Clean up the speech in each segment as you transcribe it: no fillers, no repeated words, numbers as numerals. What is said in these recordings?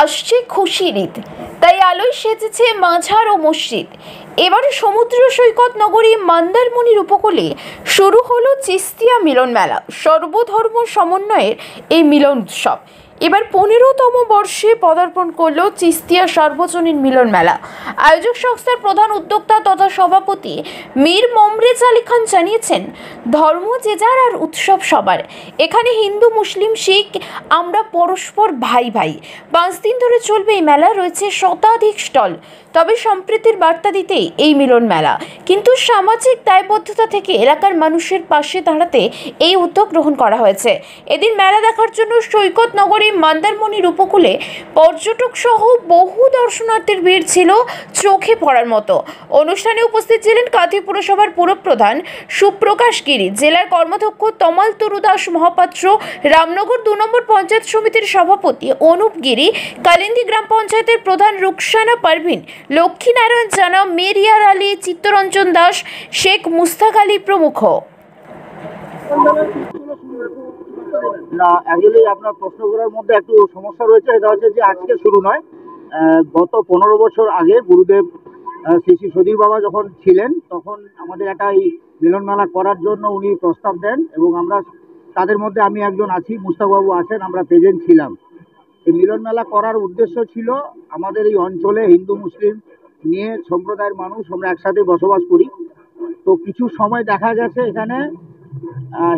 আসছে খুশির ঈদ, তাই আলোয় সেজেছে মাঝার ও মসজিদ। এবারে সমুদ্র সৈকত নগরী মন্দারমণির উপকূলে শুরু হলো চিস্তিয়া মিলন মেলা। সর্বধর্ম সমন্বয়ের এই মিলন উৎসব এবার 15তম বর্ষে পদার্পণ করল চিস্তিয়া সার্বজনীন মিলন মেলা। আয়োজক সংস্থার প্রধান উদ্যোক্তা তথা সভাপতি মীর মমরেজ আলী খান জানিয়েছেন, ধর্ম যে যার আর উৎসব সবার। এখানে হিন্দু, মুসলিম, শিখ আমরা পরস্পর ভাই ভাই। 5 দিন ধরে চলবে এই মেলা। রয়েছে শতাধিক স্টল। তবে সম্প্রীতির বার্তা দিতেই এই মিলন মেলা, কিন্তু সামাজিক দায়বদ্ধতা থেকে এলাকার মানুষের পাশে দাঁড়াতে এই উদ্যোগ গ্রহণ করা হয়েছে। এদিন মেলা দেখার জন্য সৈকত নগরী মন্দারমণির উপকূলে পর্যটক সহ বহু দর্শনার্থীর ভিড় ছিল চোখে পড়ার মতো। অনুষ্ঠানে উপস্থিত ছিলেন কাঁথি পুরসভার পুরপ্রধান সুপ্রকাশ গিরি, জেলার কর্মাধ্যক্ষ তমাল তরু দাস মহাপাত্র, রামনগর 2 নম্বর পঞ্চায়েত সমিতির সভাপতি অনুপ গিরি, কালিন্দী গ্রাম পঞ্চায়েতের প্রধান রুকসানা পারভিন, লক্ষ্মীনারায়ণ জানা, মেরিয়ার আলী, চিত্তরঞ্জন দাস, শেখ মুস্তাক আলী প্রমুখ। না, অ্যাকচুয়ালি আপনার প্রশ্ন করার মধ্যে একটু সমস্যা রয়েছে। এটা হচ্ছে যে আজকে শুরু নয়, গত 15 বছর আগে গুরুদেব শ্রী শ্রী সদীর বাবা যখন ছিলেন তখন আমাদের একটা এই মিলন মেলা করার জন্য উনি প্রস্তাব দেন এবং আমরা তাদের মধ্যে আমি একজন আছি, মুস্তাকবাবু আছেন, আমরা প্রেজেন্ট ছিলাম। এই মিলন মেলা করার উদ্দেশ্য ছিল আমাদের এই অঞ্চলে হিন্দু মুসলিম নিয়ে সম্প্রদায়ের মানুষ আমরা একসাথে বসবাস করি। তো কিছু সময় দেখা গেছে এখানে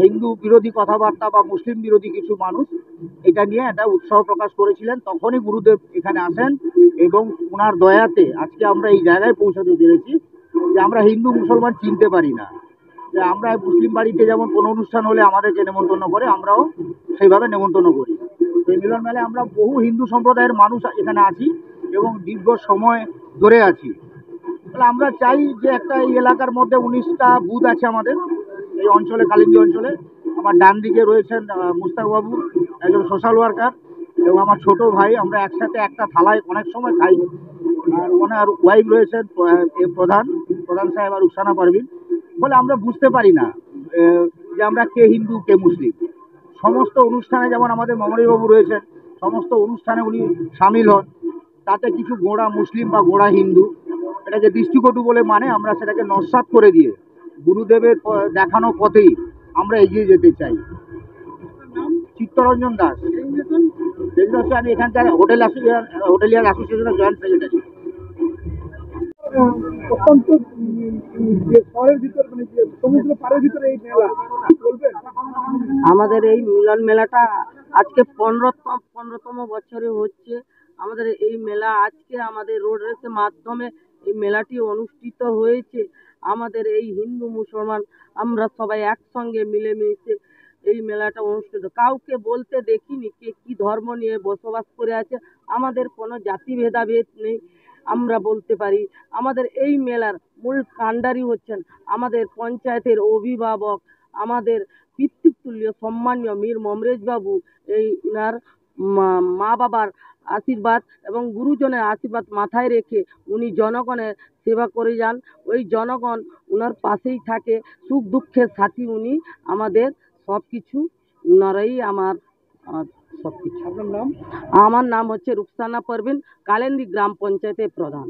হিন্দু বিরোধী কথাবার্তা বা মুসলিম বিরোধী কিছু মানুষ এটা নিয়ে একটা উৎসাহ প্রকাশ করেছিলেন। তখনই গুরুদেব এখানে আসেন এবং ওনার দয়াতে আজকে আমরা এই জায়গায় পৌঁছাতে পেরেছি যে আমরা হিন্দু মুসলমান চিনতে পারি না। যে আমরা মুসলিম বাড়িতে যেমন কোনো অনুষ্ঠান হলে আমাদেরকে নেমন্তন্ন করে, আমরাও সেইভাবে নেমন্তন্ন করি। এই মিলন মেলায় আমরা বহু হিন্দু সম্প্রদায়ের মানুষ এখানে আছি এবং দীর্ঘ সময় ধরে আছি। তাহলে আমরা চাই যে একটা এই এলাকার মধ্যে 19টা বুথ আছে আমাদের এই অঞ্চলে, কালিন্দী অঞ্চলে। আমার ডান দিকে রয়েছেন মুস্তাকবাবু, একজন সোশ্যাল ওয়ার্কার, এবং আমার ছোট ভাই। আমরা একসাথে একটা থালায় অনেক সময় খাই। আর ওনার ওয়াইফ রয়েছেন প্রধান সাহেব আর রুকসানা পারভিন। বলে আমরা বুঝতে পারি না যে আমরা কে হিন্দু কে মুসলিম। সমস্ত অনুষ্ঠানে যেমন আমাদের মমরিবাবু রয়েছেন, সমস্ত অনুষ্ঠানে উনি সামিল হন। তাতে কিছু গোঁড়া মুসলিম বা গোঁড়া হিন্দু এটাকে দৃষ্টিকটু বলে মানে আমরা সেটাকে নস্যাৎ করে দিয়ে গুরুদেবের দেখানো পথেই আমরা এগিয়ে যেতে চাই। চিত্তরঞ্জন দাস, আমি এখানকার হোটেলিয়ার অ্যাসোসিয়েশনের জয়েন্ট সেক্রেটারি। অত্যন্ত শহরের ভিতর, মানে সমুদ্র পাড়ের ভিতরে এই মেলা বলবেন। আমাদের এই মিলন মেলাটা আজকে 15তম বছরে হচ্ছে। আমাদের এই মেলা আজকে আমাদের রোড রেসের মাধ্যমে এই মেলাটি অনুষ্ঠিত হয়েছে। আমাদের এই হিন্দু মুসলমান আমরা সবাই একসঙ্গে মিলেমিশে এই মেলাটা অনুষ্ঠিত। কাউকে বলতে দেখিনি কে কি ধর্ম নিয়ে বসবাস করে আছে। আমাদের কোনো জাতি ভেদাভেদ নেই, আমরা বলতে পারি। আমাদের এই মেলার মূল কাণ্ডারি হচ্ছেন আমাদের পঞ্চায়েতের অভিভাবক, আমাদের পিতৃতুল্য সম্মানীয় মীর মমরেজ বাবু। এই ইনার মা বাবার আশীর্বাদ এবং গুরুজনের আশীর্বাদ মাথায় রেখে উনি জনগণের সেবা করে যান। ওই জনগণ উনার পাশেই থাকে, সুখ দুঃখের সাথী উনি আমাদের সব কিছু। উনারাই আমার সব কিছু। আপনার নাম? আমার নাম হচ্ছে রুকসানা পারভিন, কালিন্দী গ্রাম পঞ্চায়েতের প্রধান।